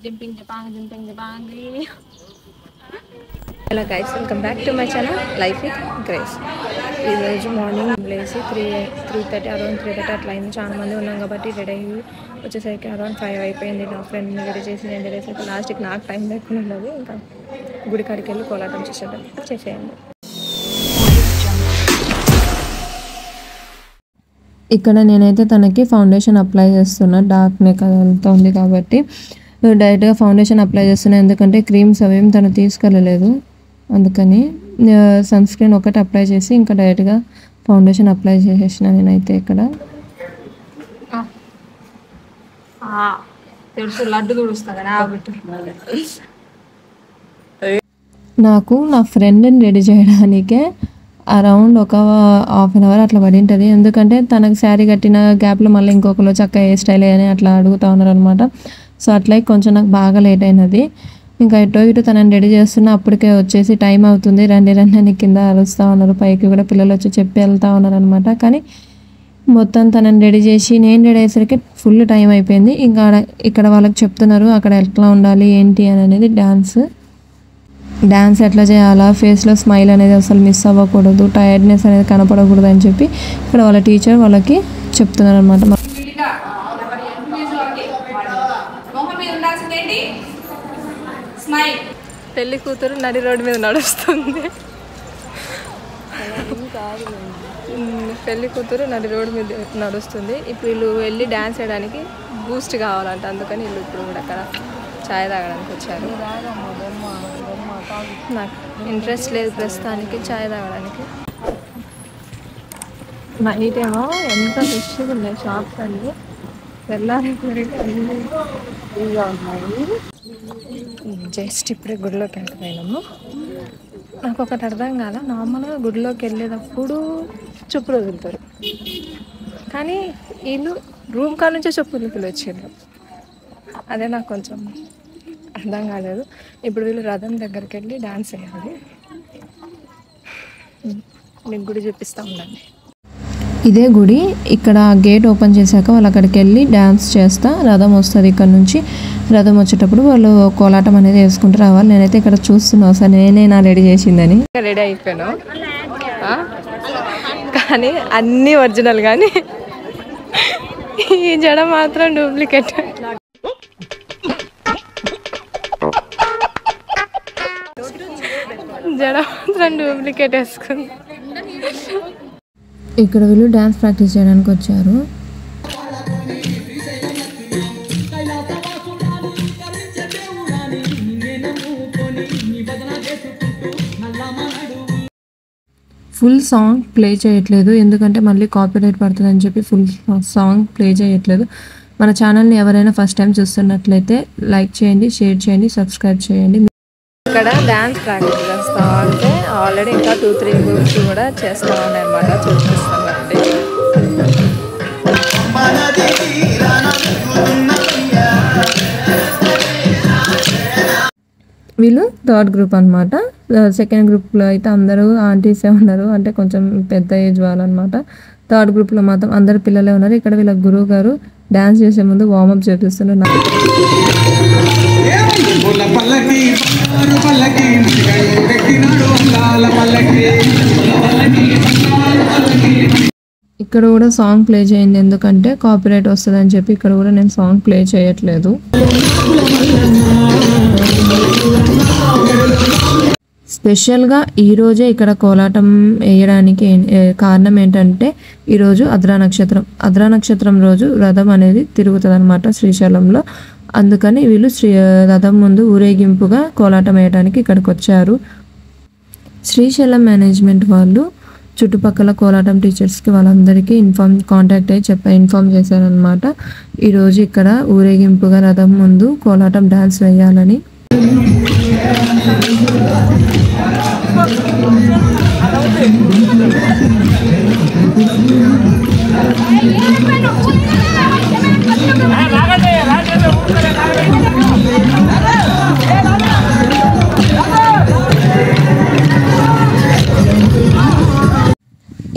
Jumping Japan. Hello guys, welcome back to my channel Life with Grace. ఈరోజు morning లేచి 3:30 around 3:30 అట్లా అయింది. చాలా మంది ఉన్నాం కాబట్టి రెడీ అయ్యి వచ్చేసరికి అరౌండ్ 5 అయిపోయింది. నా ఫ్రెండ్ని రెడీ చేసి నేను రెడీ చేసి లాస్ట్కి నాకు టైం లేకుండా ఉన్నది. ఇంకా గుడి కాడికి వెళ్ళి కోలాటం చేసేయండి. ఇక్కడ నేనైతే తనకి ఫౌండేషన్ అప్లై చేస్తున్నా. డార్క్ నెక్ అదంతా ఉంది కాబట్టి డైరెక్ట్గా ఫౌండేషన్ అప్లై చేస్తున్నా. ఎందుకంటే క్రీమ్స్ అవేం తను తీసుకెళ్ళలేదు, అందుకని సన్ స్క్రీన్ ఒకటి అప్లై చేసి ఇంకా డైరెక్ట్గా ఫౌండేషన్ అప్లై చేసేసిన. నేనైతే ఇక్కడ నాకు నా ఫ్రెండ్ని రెడీ చేయడానికే అరౌండ్ ఒక హాఫ్ అన్ అవర్ అట్లా పడి ఉంటుంది. ఎందుకంటే తనకు శారీ కట్టిన గ్యాప్లో మళ్ళీ ఇంకొకరు చక్క ఏ స్టైల్ అని అట్లా అడుగుతూ ఉన్నారు అనమాట. సో అట్లా కొంచెం నాకు బాగా లేట్ అయినది. ఇంకా ఇటు తనని రెడీ చేస్తున్నా. అప్పటికే వచ్చేసి టైం అవుతుంది, రండి అని కింద అరుస్తూ ఉన్నారు. పైకి కూడా పిల్లలు వచ్చి చెప్పి వెళ్తూ ఉన్నారు అనమాట. కానీ మొత్తం తనని రెడీ చేసి నేను రెడీ అయ్యేసరికి ఫుల్ టైం అయిపోయింది. ఇంకా ఇక్కడ వాళ్ళకి చెప్తున్నారు అక్కడ ఎట్లా ఉండాలి ఏంటి అనేది. డ్యాన్స్ ఎట్లా చేయాలా, ఫేస్లో స్మైల్ అనేది అసలు మిస్ అవ్వకూడదు, టైర్డ్నెస్ అనేది కనపడకూడదు అని చెప్పి ఇక్కడ వాళ్ళ టీచర్ వాళ్ళకి చెప్తున్నారు అనమాట. పెళ్లి కూతురు నడి రోడ్డు మీద నడుస్తుంది. పెళ్లి కూతురు నడి రోడ్డు మీద నడుస్తుంది. ఇప్పుడు వీళ్ళు వెళ్ళి డ్యాన్స్ చేయడానికి బూస్ట్ కావాలంట, అందుకని వీళ్ళు ఇప్పుడు కూడా అక్కడ చాయ్ తాగడానికి వచ్చారు. నాకు ఇంట్రెస్ట్ లేదు ప్రస్తుతానికి చాయ్ తాగడానికి. నైట్ ఏమో ఎంత ఫ్రెష్గా ఉన్నాయి షాప్స్ అన్నీ, జస్ట్ ఇప్పుడే గుడిలోకి వెళ్ళిపోయినాము. నాకు ఒకటి అర్థం కాల, నార్మల్గా గుడిలోకి వెళ్ళేటప్పుడు చెప్పులు వదులుతారు, కానీ వీళ్ళు రూమ్ కాడ నుంచే చెప్పులు వచ్చారు. అదే నాకు కొంచెం అర్థం కాలేదు. ఇప్పుడు వీళ్ళు రథం దగ్గరికి వెళ్ళి డాన్స్ చేయాలి. మీకు గుడి చూపిస్తూ ఉండండి. ఇదే గుడి. ఇక్కడ గేట్ ఓపెన్ చేశాక వాళ్ళు అక్కడికి వెళ్ళి డ్యాన్స్ చేస్తా రథం వస్తుంది. ఇక్కడ నుంచి రథం వచ్చేటప్పుడు వాళ్ళు కోలాటం అనేది వేసుకుంటూ రావాలి. నేనైతే ఇక్కడ చూస్తున్నాను, అసలు నేనే నా రెడీ చేసిందని రెడీ అయిపోయాను. కానీ అన్నీ ఒరిజినల్, కానీ ఈ జడ మాత్రం డూప్లికేట్. జడ మాత్రం డూప్లికేట్ వేసుకుంది. ఇక్కడ వీళ్ళు డ్యాన్స్ ప్రాక్టీస్ చేయడానికి వచ్చారు. ఫుల్ సాంగ్ ప్లే చేయట్లేదు, ఎందుకంటే మళ్ళీ కాపీరైట్ పడుతుందని చెప్పి ఫుల్ సాంగ్ ప్లే చేయట్లేదు. మన ఛానల్ని ఎవరైనా ఫస్ట్ టైం చూస్తున్నట్లయితే లైక్ చేయండి, షేర్ చేయండి, సబ్స్క్రైబ్ చేయండి. ఇక్కడ డ్యాన్స్ ప్రాక్టీస్ చేస్తూ ఉంటే ఆల్రెడీ ఇంకా 2-3 గ్రూప్స్ కూడా చేస్తూ ఉన్నాయి అన్నమాట. చూపిస్తానండి. వీళ్ళు థర్డ్ గ్రూప్ అనమాట. సెకండ్ గ్రూప్లో అయితే అందరూ ఆంటీసే ఉన్నారు, అంటే కొంచెం పెద్ద ఏజ్ వాళ్ళు అనమాట. థర్డ్ గ్రూప్లో మాత్రం అందరు పిల్లలే ఉన్నారు. ఇక్కడ వీళ్ళ గురువు గారు డ్యాన్స్ చేసే ముందు వార్మప్ చేపిస్తున్నారు. ఇక్కడ కూడా సాంగ్ ప్లే చేయండి, ఎందుకంటే కాపీరైట్ వస్తుంది అని చెప్పి ఇక్కడ కూడా నేను సాంగ్ ప్లే చేయట్లేదు. స్పెషల్గా ఈరోజే ఇక్కడ కోలాటం వేయడానికి కారణం ఏంటంటే ఈరోజు అద్రా నక్షత్రం రోజు రథం అనేది తిరుగుతుంది అనమాట శ్రీశైలంలో. అందుకని వీళ్ళు రథం ముందు ఊరేగింపుగా కోలాటం వేయడానికి ఇక్కడికి వచ్చారు. శ్రీశైలం మేనేజ్మెంట్ వాళ్ళు చుట్టుపక్కల కోలాటం టీచర్స్కి వాళ్ళందరికీ కాంటాక్ట్ అయ్యి ఇన్ఫామ్ చేశారనమాట. ఈరోజు ఇక్కడ ఊరేగింపుగా రథం ముందు కోలాటం డ్యాన్స్ వేయాలని.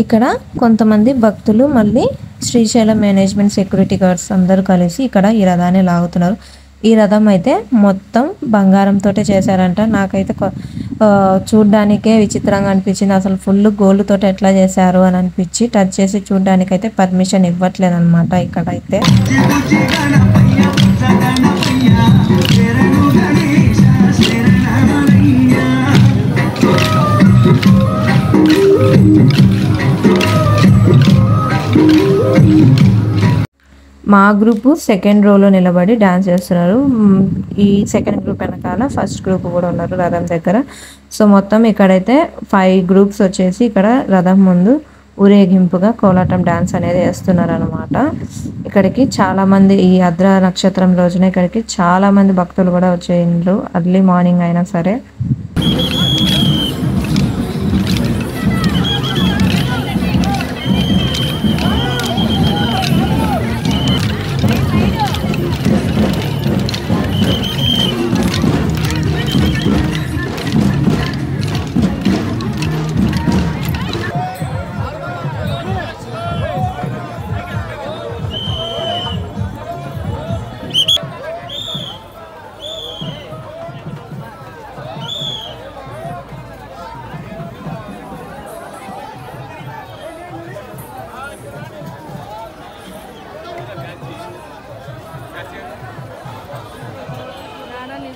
ఇక్కడ కొంతమంది భక్తులు మళ్ళీ శ్రీశైలం మేనేజ్మెంట్ సెక్యూరిటీ గార్డ్స్ అందరూ కలిసి ఇక్కడ ఈ రథాన్ని లాగుతున్నారు. ఈ రథం అయితే మొత్తం బంగారంతో చేశారంట. నాకైతే చూడ్డానికే విచిత్రంగా అనిపించింది. అసలు ఫుల్ గోల్డ్ తోటి ఎట్లా చేశారు అని అనిపించి టచ్ చేసి చూడ్డానికైతే పర్మిషన్ ఇవ్వట్లేదు అనమాట ఇక్కడైతే. మా గ్రూపు సెకండ్ రోలో నిలబడి డ్యాన్స్ చేస్తున్నారు. ఈ సెకండ్ గ్రూప్ వెనకాల ఫస్ట్ గ్రూప్ కూడా ఉన్నారు రథం దగ్గర. సో మొత్తం ఇక్కడైతే 5 గ్రూప్స్ వచ్చేసి ఇక్కడ రథం ముందు ఊరేగింపుగా కోలాటం డ్యాన్స్ అనేది వేస్తున్నారు అనమాట. ఇక్కడికి చాలామంది ఈ అద్ర నక్షత్రం రోజున ఇక్కడికి చాలామంది భక్తులు కూడా వచ్చేయండ్రు, అర్లీ మార్నింగ్ అయినా సరే.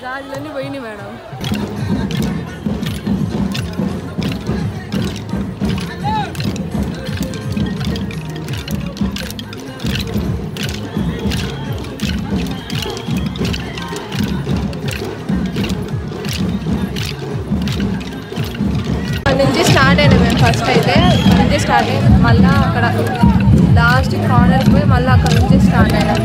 రాజులన్నీ పోయినాయి మేడం. నుంచి స్టార్ట్ అయినా మేము ఫస్ట్ అయితే నుంచి స్టార్ట్ అయ్యి మళ్ళీ అక్కడ లాస్ట్ కార్నర్ పోయి మళ్ళీ అక్కడ నుంచి స్టార్ట్ అయినా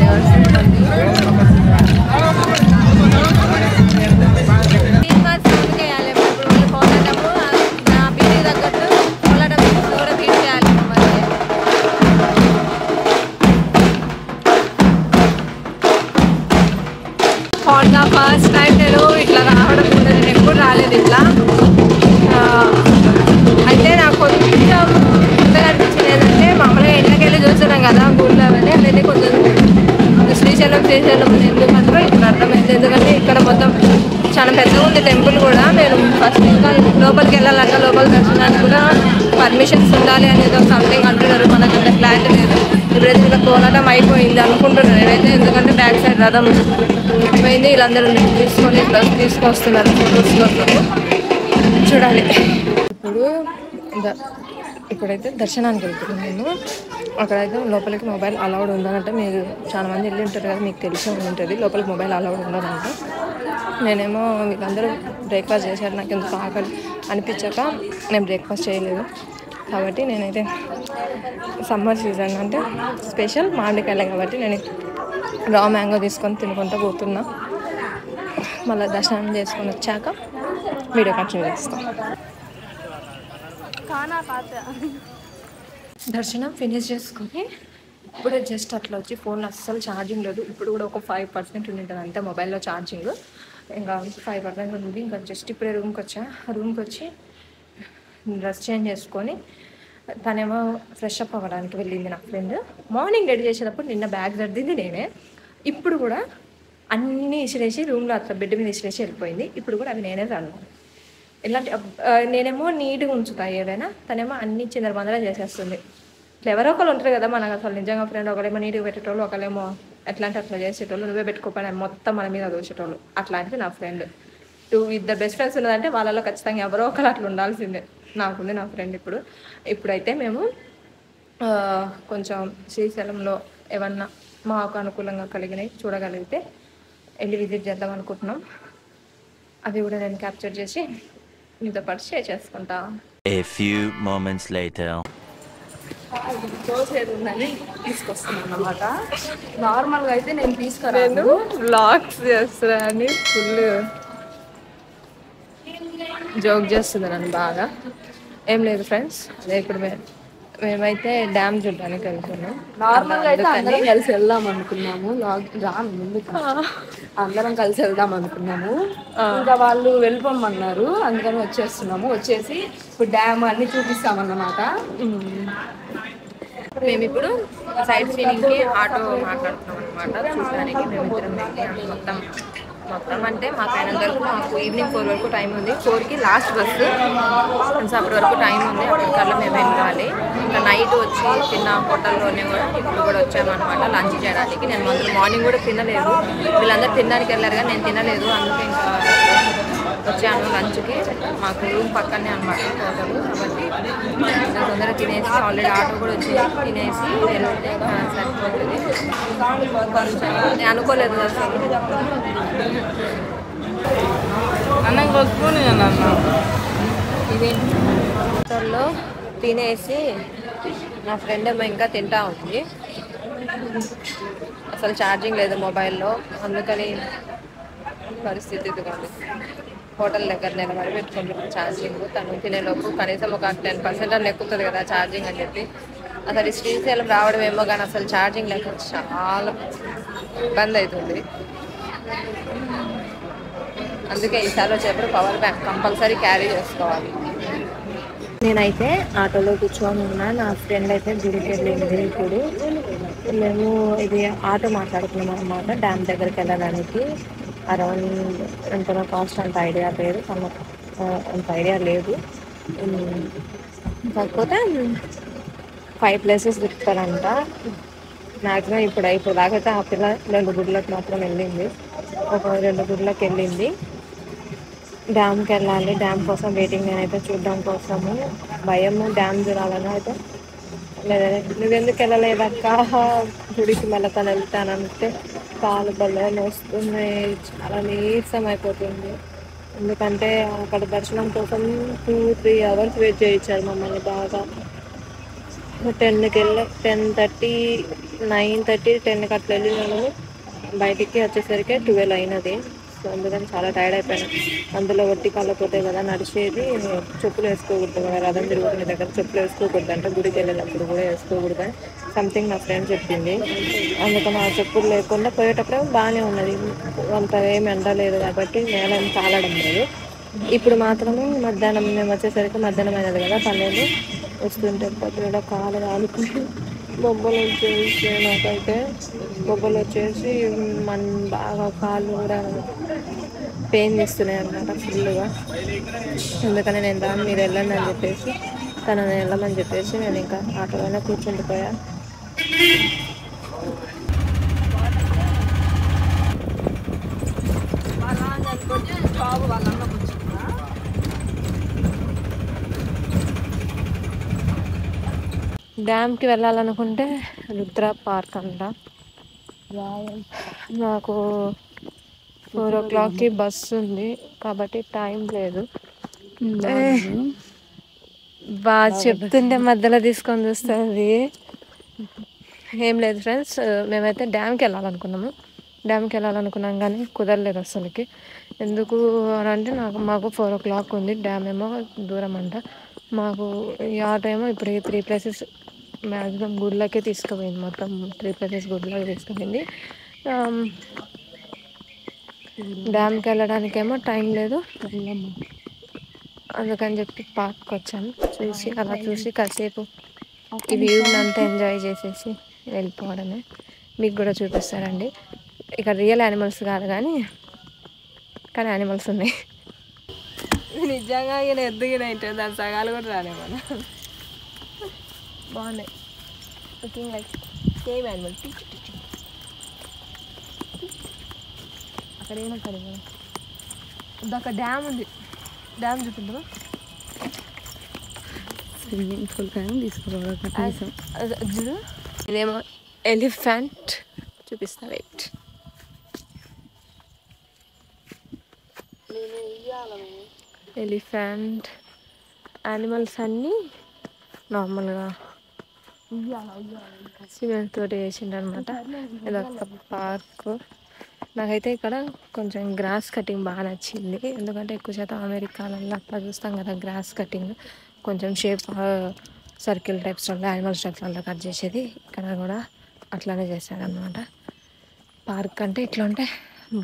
ఫస్ట్ టైం నేను ఇట్లా రావడం కూడా నేను ఎప్పుడు రాలేదు ఇట్లా. అయితే నాకు కొంచెం కొత్తగా అనిపించింది ఏంటంటే మామూలుగా ఎండకెళ్ళి చూస్తున్నాం కదా గుళ్ళు అవన్నీ అదైతే కొంచెం శ్రీశైలం ఎందుకు మాత్రం ఇక్కడ అర్థమైంది. ఎందుకంటే ఇక్కడ మొత్తం చాలా పెద్దగా ఉంది టెంపుల్ కూడా. నేను ఫస్ట్ ఇంకా లోపలికి వెళ్ళాలంటే లోపల దర్శనానికి కూడా పర్మిషన్స్ ఉండాలి అనేది సంథింగ్ అంటున్నారు. మనకు అంత క్లారిటీ లేదు. ఇప్పుడైతే ఇలా కోలాటం అయిపోయింది అనుకుంటున్నాను నేనైతే, ఎందుకంటే బ్యాక్ సైడ్ రథం అయిపోయింది. వీళ్ళందరూ తీసుకొని తీసుకొస్తున్నారు ఫొటోస్లో చూడాలి. ఇప్పుడైతే దర్శనానికి వెళ్తున్నాను నేను. అక్కడైతే లోపలికి మొబైల్ అలౌడ్ ఉందనంటే, మీరు చాలా మంది వెళ్ళి ఉంటారు కదా, మీకు తెలిసి ఉంటుంది లోపలికి మొబైల్ అలౌడ్ ఉండదంటే. నేనేమో వీళ్ళందరూ బ్రేక్ఫాస్ట్ చేశారు, నాకు ఎందుకు ఆకలి అనిపించాక నేను బ్రేక్ఫాస్ట్ చేయలేదు. కాబట్టి నేనైతే సమ్మర్ సీజన్ అంటే స్పెషల్ మామిడికాయలే కాబట్టి నేను రా మ్యాంగో తీసుకొని తినుకుంటూ పోతున్నా. మళ్ళీ దర్శనం చేసుకొని వచ్చాక వీడియో కంటిన్యూ చేస్తాం. దర్శనం ఫినిష్ చేసుకొని ఇప్పుడే జస్ట్ అట్లా వచ్చి ఫోన్లో అస్సలు ఛార్జింగ్ లేదు. ఇప్పుడు కూడా ఒక 5% ఉంటుంది అంతే మొబైల్లో ఛార్జింగ్. ఇంకా 5% ఉంది. ఇంకా జస్ట్ ఇప్పుడే రూమ్కి వచ్చి డ్రెస్ చేంజ్ చేసుకొని తనేమో ఫ్రెష్ అప్ అవ్వడానికి వెళ్ళింది నా ఫ్రెండ్. మార్నింగ్ రెడీ చేసేటప్పుడు నిన్న బ్యాగ్ సర్దింది నేనే. ఇప్పుడు కూడా అన్నీ ఇసిరేసి రూమ్లో అట్లా బెడ్ మీద ఇసిరేసి వెళ్ళిపోయింది. ఇప్పుడు కూడా అవి నేనే సర్దాను. ఇలాంటి నేనేమో నీట్గా ఉంచుతా ఏదైనా, తనేమో అన్ని చిందరబందర చేసేస్తుంది. ఇట్లా ఎవరో ఒకరు ఉంటారు కదా మనకు అసలు నిజంగా ఫ్రెండ్, ఒకరేమో నీట్గా పెట్టేటోళ్ళు, ఒకరేమో ఎట్లాంటి అట్లా చేసేటోళ్ళు, నువ్వే పెట్టుకోపోయినా మొత్తం మన మీద దోసేటోళ్ళు. అట్లాంటిది నా ఫ్రెండ్. ఇద్దరు బెస్ట్ ఫ్రెండ్స్ ఉన్నదంటే వాళ్ళలో ఖచ్చితంగా ఎవరో ఒకరు అట్లా ఉండాల్సిందే. నాకుంది నా ఫ్రెండ్. ఇప్పుడైతే మేము కొంచెం శ్రీశైలంలో ఏమన్నా మాకు అనుకూలంగా కలిగినాయి చూడగలిగితే వెళ్ళి విజిట్ చేద్దాం అనుకుంటున్నాం. అవి కూడా నేను క్యాప్చర్ చేసి మీతో పాటు షేర్ చేసుకుంటా. A few moments later. ఉందని తీసుకొస్తున్నాను అన్నమాట. నార్మల్గా అయితే నేను తీసుకురాను, వ్లాగ్స్ చేస్తానని ఫుల్ జోక్ చేస్తుంది నన్ను బాగా. ఏం లేదు ఫ్రెండ్స్, అదే ఇప్పుడు మేమైతే డ్యామ్ చూడడానికి వెళ్తున్నాం. నార్మల్గా అయితే అందరం కలిసి వెళ్దాం అనుకున్నాము. అందరం కలిసి వెళ్దాం అనుకున్నాము. ఇంకా వాళ్ళు వెళ్ళిపోమన్నారు, అందరం వచ్చేస్తున్నాము. వచ్చేసి ఇప్పుడు డ్యామ్ అన్ని చూపిస్తామన్నమాట. మేము ఇప్పుడు సైట్ సీయింగ్కి ఆటో మాట్లాడుతున్నాం అనమాట. చూడడానికి మేమిద్దరం వెళ్ళి మొత్తం అంటే మాకు అయినంత వరకు మాకు ఈవినింగ్ 4 వరకు టైం ఉంది. 4కి లాస్ట్ బస్సు, సో అప్పటి వరకు టైం ఉంది. అప్పటికల్లా మేము వెళ్ళాలి. ఇంకా నైట్ వచ్చి తిన్న హోటల్లోనే కూడా ఇప్పుడు కూడా వచ్చామన్నమాట లంచ్ చేయడానికి. నేను మార్నింగ్ కూడా తినలేదు, వీళ్ళందరూ తినడానికి వెళ్ళారు కానీ నేను తినలేదు. అందుకే ఇంకా వచ్చాను లంచ్కి. మాకు రూమ్ పక్కనే అనమాట హోటల్, కాబట్టి తొందరగా తినేసి ఆల్రెడీ ఆటో కూడా వచ్చి తినేసి వెళ్తే సరిపోతుంది. కొంచెం నేను అనుకోలేదు అసలు. ఇదేంటి హోటల్లో తినేసి నా ఫ్రెండ్ ఏమో ఇంకా తింటా ఉంది. అసలు ఛార్జింగ్ లేదు మొబైల్లో, అందుకని పరిస్థితి ఇదిగోండి. హోటల్ దగ్గర నిలబడి పెట్టుకుంటున్నాను ఛార్జింగ్. తను తినేలోపు కనీసం ఒక 10% అని ఎక్కుతుంది కదా ఛార్జింగ్ అని చెప్పి. అసలు శ్రీశైలం రావడం ఏమో కానీ అసలు ఛార్జింగ్ లేక చాలా ఇబ్బంది అవుతుంది. అందుకే ఈసారి వచ్చేప్పుడు పవర్ బ్యాంక్ కంపల్సరీ క్యారీ చేసుకోవాలి. నేనైతే ఆటోలో కూర్చొని ఉన్నా, నా ఫ్రెండ్ అయితే గుడికి వెళ్ళింది. ఇప్పుడు మేము ఇది ఆటో మాట్లాడుకున్నాం అనమాట. డ్యామ్ దగ్గరికి వెళ్ళడానికి అరౌండ్ ఎంతనో కాస్ట్ అంత ఐడియా లేదు, అంత ఐడియా లేదు. కాకపోతే 5 ప్లేసెస్ తిప్పుతారంట మ్యాక్సిమం. ఇప్పుడు దాకైతే ఆ పిల్ల 2 గుడ్లకు మాత్రం వెళ్ళింది, ఒక 2 గుడ్లకు వెళ్ళింది. డ్యామ్కి వెళ్ళాలి, డ్యామ్ కోసం వెయిటింగ్. నేనైతే చూడడం కోసము భయము, డ్యామ్ చూడాలని అయితే లేదంటే నువ్వెందుకు వెళ్ళలేదక్క గుడికి మళ్ళీ తను వెళ్తానంటే కాలు బలం వస్తున్నాయి, చాలా నీరసం అయిపోతుంది. ఎందుకంటే అక్కడ దర్శనం కోసం 2-3 అవర్స్ వెయిట్ చేయించారు మమ్మల్ని బాగా. 10కి వెళ్ళి 10:30, 9:30, 10కి అట్లా వెళ్ళినాము. బయటికి వచ్చేసరికి 12 అయినది. సో అందుకని చాలా టైర్డ్ అయిపోయాను. అందులో ఒట్టి కాళ్ళపోతే కదా నడిచేది, చెప్పులు వేసుకోకూడదు కదా, రథం తిరుగుతున్న దగ్గర చెప్పులు వేసుకోకూడదు అంటే, గుడికి వెళ్ళినప్పుడు కూడా వేసుకోకూడదు అని సంథింగ్ నా ఫ్రెండ్ చెప్పింది. అందుకని ఆ చెప్పులు లేకుండా పోయేటప్పుడు బాగానే ఉన్నది, అంత ఏమి ఎండలేదు కాబట్టి నేల ఏం కాలడం లేదు. ఇప్పుడు మాత్రమే మధ్యాహ్నం, మేము వచ్చేసరికి మధ్యాహ్నం అయినది కదా, 12 వస్తుంటే పొద్దున కాలు కాలుకుని బొబ్బలు వచ్చేసి, నాకైతే బొబ్బలు వచ్చేసి బాగా కాళ్ళు కూడా పెయిన్ తీస్తున్నాయి అన్నమాట ఫుల్గా. అందుకని నేను రాను, మీరు వెళ్ళండి అని చెప్పేసి తనని వెళ్ళమని చెప్పేసి నేను ఇంకా ఆటోలోనే కూర్చుండిపోయా. డ్యామ్కి వెళ్ళాలనుకుంటే రుద్ర పార్క్ అంట. నాకు 4 o'clockకి బస్సు ఉంది కాబట్టి టైం లేదు. బాగా చెప్తుంటే మధ్యలో తీసుకొని చూస్తుంది. ఏం లేదు ఫ్రెండ్స్, మేమైతే డ్యామ్కి వెళ్ళాలనుకున్నాం కానీ కుదరలేదు అసలుకి. ఎందుకు అని అంటే మాకు 4 o'clock ఉంది, డ్యామ్ ఏమో దూరం అంట. మాకు ఈ ఆటో ఏమో ఇప్పుడు 3 ప్లేసెస్ మ్యాక్సిమం గుడిలోకే తీసుకుపోయింది, మొత్తం 3 ప్లేసెస్ గుడిలోకి తీసుకుపోయింది. డ్యామ్కి వెళ్ళడానికేమో టైం లేదు, అందుకని చెప్పి పార్క్కి వచ్చాను. అలా చూసి కాసేపు ఈ వ్యూని అంతా ఎంజాయ్ చేసేసి వెళ్ళిపోవడమే. మీకు కూడా చూపిస్తారండి. ఇక్కడ రియల్ యానిమల్స్ కాదు కానీ యానిమల్స్ ఉన్నాయి. నిజంగా ఈయన ఎద్దుగిన ఉంటుంది, దాని సగాలు కూడా రాలేమన్నా. బాగున్నాయి, లుకింగ్ లైక్ సేమ్ యానిమల్. అక్కడ ఏమంటారు, అక్కడ డ్యామ్ ఉంది, డ్యామ్ చూపించమా. స్విమ్మింగ్ పూల్ కానీ తీసుకోవాలి. చూడు, ఇదేమో ఎలిఫెంట్, చూపిస్తా వెయిట్. ఎలిఫెంట్ యానిమల్స్ అన్నీ నార్మల్గా సిమెంట్ తోటి వేసిండు అనమాట. ఇదొక పార్క్. నాకైతే ఇక్కడ కొంచెం గ్రాస్ కటింగ్ బాగా నచ్చింది, ఎందుకంటే ఎక్కువ శాతం అమెరికాలలో అట్లా చూస్తాం కదా గ్రాస్ కటింగ్, కొంచెం షేప్ సర్కిల్ టైప్స్లో యానిమల్ స్ట్రక్చర్లో కట్ చేసేది. ఇక్కడ కూడా అట్లానే చేశారనమాట. పార్క్ అంటే ఇట్లా ఉంటే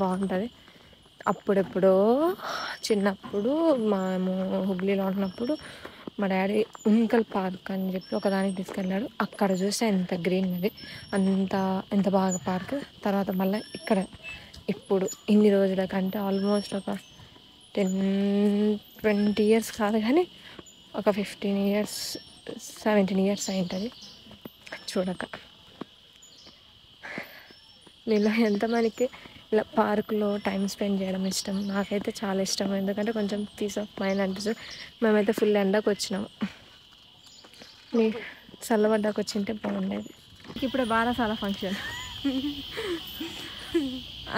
బాగుంటుంది. అప్పుడెప్పుడో చిన్నప్పుడు మేము హుబ్లీలో ఉన్నప్పుడు మా డాడీ ఉంకల్ పార్క్ అని చెప్పి ఒకదానికి తీసుకెళ్ళాడు. అక్కడ చూస్తే ఎంత గ్రీన్ ఉంది, ఎంత బాగా పార్క్. తర్వాత మళ్ళీ ఇక్కడ ఇప్పుడు ఇన్ని రోజుల కంటే ఆల్మోస్ట్ ఒక 10-20 ఇయర్స్ కాదు కానీ ఒక 15 ఇయర్స్ 17 ఇయర్స్ అయి ఉంటుంది చూడక. నేను ఎంతమందికి ఇలా పార్కులో టైం స్పెండ్ చేయడం ఇష్టం, నాకైతే చాలా ఇష్టం. ఎందుకంటే కొంచెం పీస్ ఆఫ్ మైండ్ అనిపిస్తుంది. మేమైతే ఫుల్ ఎండకు వచ్చినాము, మీ చల్లబడ్డాకు వచ్చింటే బాగుండేది. ఇప్పుడే బారసాల ఫంక్షన్,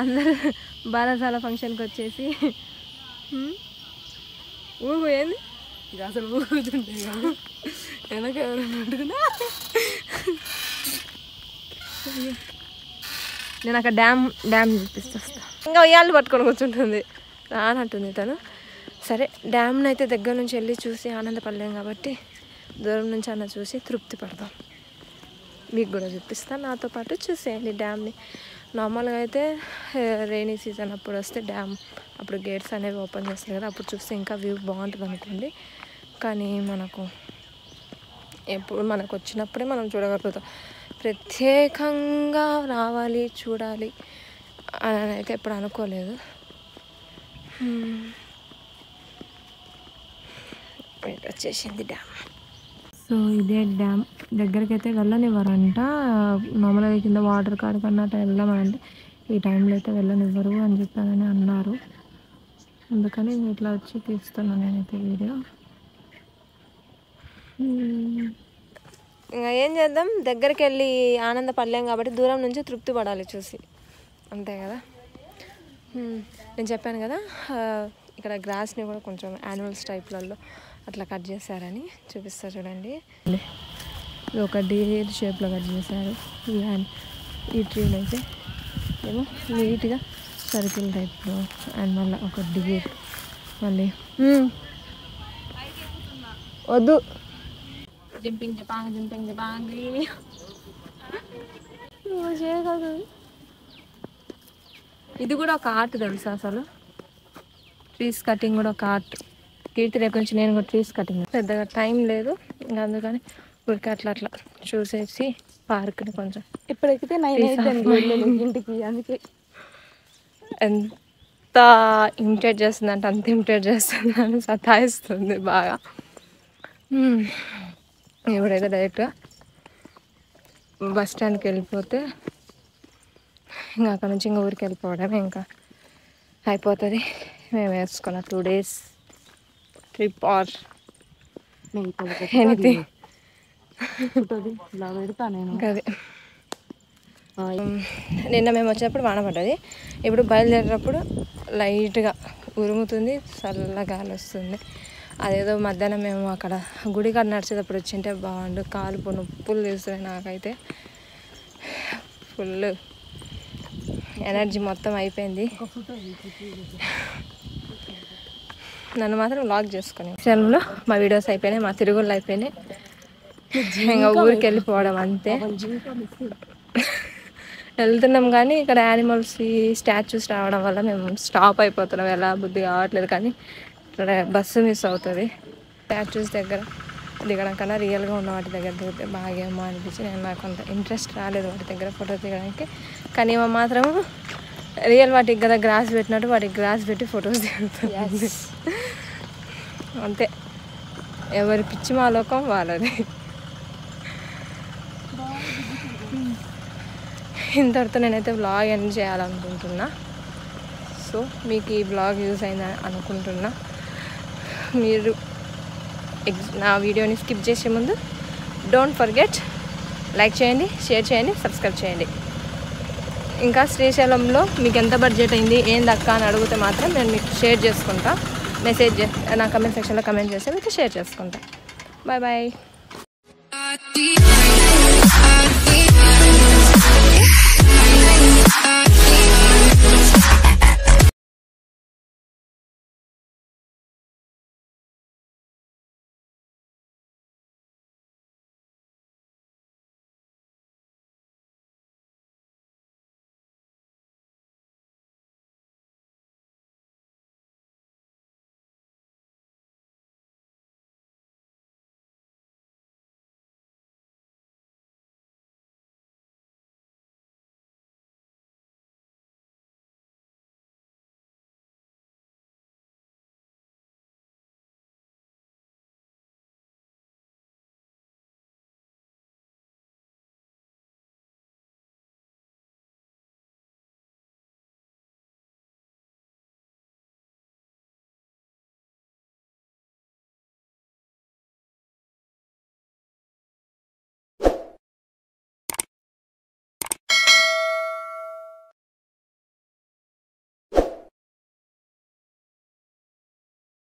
అందరూ బారసాల ఫంక్షన్కి వచ్చేసి ఊహు ఏంది ఇది అసలు ఊగుతుంటే కాదు వెనక ఎవరైనా ఉంటున్నా. నేను అక్కడ డ్యామ్ చూపిస్తా, ఇంకా ఉయ్యాలు పట్టుకొని కూర్చుంటుంది రానంటుంది తను. సరే డ్యామ్ని అయితే దగ్గర నుంచి వెళ్ళి చూసి ఆనందపడలేం కాబట్టి దూరం నుంచి అన్న చూసి తృప్తి పడదాం. మీకు కూడా చూపిస్తాను, నాతో పాటు చూసేయండి డ్యామ్ని. నార్మల్గా అయితే రైనీ సీజన్ అప్పుడు వస్తే డ్యామ్ అప్పుడు గేట్స్ అనేవి ఓపెన్ చేస్తారు కదా, అప్పుడు చూస్తే ఇంకా వ్యూ బాగుంటుంది అనుకోండి. కానీ మనకు వచ్చినప్పుడే మనం చూడగలుగుతాం. ప్రత్యేకంగా రావాలి చూడాలి అని అయితే ఎప్పుడు అనుకోలేదు. వచ్చేసింది డ్యామ్. సో ఇదే డ్యామ్. దగ్గరికి అయితే వెళ్ళనివ్వరంట, మామూలుగా కింద వాటర్ కాడికి అన్నట్టు వెళ్ళామంటే ఈ టైంలో అయితే వెళ్ళనివ్వరు అని చెప్పానని అన్నారు. అందుకని ఇట్లా వచ్చి తీస్తున్నాను నేనైతే వీడియో. ఇంకా ఏం చేద్దాం, దగ్గరికి వెళ్ళి ఆనందపడలేం కాబట్టి దూరం నుంచి తృప్తి పడాలి చూసి, అంతే కదా. నేను చెప్పాను కదా ఇక్కడ గ్రాస్ని కూడా కొంచెం యానిమల్స్ టైప్లలో అట్లా కట్ చేశారని చూపిస్తా చూడండి. ఇది ఒక డీర్ షేప్లో కట్ చేశారు. ఈ ట్రీని అయితే ఏమో నీట్గా సర్కిల్ టైప్లో, అండ్ మళ్ళీ ఒక డీర్ మళ్ళీ వద్దు జంపింగ్ జపాంగ్ ఇది కూడా ఒక ఆర్ట్ తెలుసా అసలు. ట్రీస్ కటింగ్ కూడా ఒక ఆర్ట్. కీర్తి రేపు నుంచి నేను కూడా ట్రీస్ కటింగ్. పెద్దగా టైం లేదు, ఇంకా అందుకని ఊరికి అట్లా చూసేసి పార్క్ని కొంచెం ఇప్పుడైతే ఇంటికి అందుకే ఎంత ఇమిటేట్ చేస్తుందంటే అంత ఇమిటేట్ చేస్తుందని సతాయిస్తుంది బాగా. ఇప్పుడైతే డైరెక్ట్గా బస్ స్టాండ్కి వెళ్ళిపోతే ఇంకా అక్కడ నుంచి ఇంకా ఊరికి వెళ్ళిపోవడమే ఇంకా అయిపోతుంది. మేము వేసుకున్న 2 days ట్రిప్ ఆర్ ఎనీథింగ్. అది నిన్న మేము వచ్చినప్పుడు వాన పడ్డది, ఇప్పుడు బయలుదేరేటప్పుడు లైట్గా ఉరుముతుంది, చల్లగా గాలి వస్తుంది. అదేదో మధ్యాహ్నం మేము అక్కడ గుడి కాడ నడిచేటప్పుడు వచ్చింటే బాగుండు. కాలు నొప్పులు తీస్తున్నాయి నాకైతే, ఫుల్ ఎనర్జీ మొత్తం అయిపోయింది. నన్ను మాత్రం వ్లాగ్ చేసుకుని క్షణంలో మా వీడియోస్ అయిపోయినాయి, మా తిరుగుళ్ళు అయిపోయినాయి. ఇంకా ఊరికి వెళ్ళిపోవడం అంతే. వెళ్తున్నాం కానీ ఇక్కడ యానిమల్స్ స్టాచ్యూస్ రావడం వల్ల మేము స్టాప్ అయిపోతున్నాం. ఎలా బుద్ధి కావట్లేదు, కానీ ఇక్కడ బస్సు మిస్ అవుతుంది. స్టాచ్యూస్ దగ్గర దిగడం కన్నా రియల్గా ఉన్న వాటి దగ్గర దిగితే బాగేమో అనిపించి నాకు అంత ఇంట్రెస్ట్ రాలేదు వాటి దగ్గర ఫోటో దిగడానికి. కానీ ఏమో మాత్రం రియల్ వాటికి కదా గ్రాస్ పెట్టినట్టు వాటికి గ్రాస్ పెట్టి ఫొటోస్ దిగుతుంది. అంతే, ఎవరి పిచ్చి మాలోకం వాళ్ళది. ఇంతటితో నేనైతే వ్లాగ్ ఎండ్ చేయాలనుకుంటున్నా. సో మీకు ఈ వ్లాగ్ యూజ్ అయిందని అనుకుంటున్నా. మీరు నా వీడియోని స్కిప్ చేసే ముందు డోంట్ ఫర్గెట్ లైక్ చేయండి, షేర్ చేయండి, సబ్స్క్రైబ్ చేయండి. ఇంకా శ్రీశైలంలో మీకు ఎంత బడ్జెట్ అయింది ఏం దక్క అని అడిగితే మాత్రం నేను మీకు షేర్ చేసుకుంటా. మెసేజ్ నా కమెంట్ సెక్షన్లో కమెంట్ చేస్తే మీకు షేర్ చేసుకుంటా. Bye bye.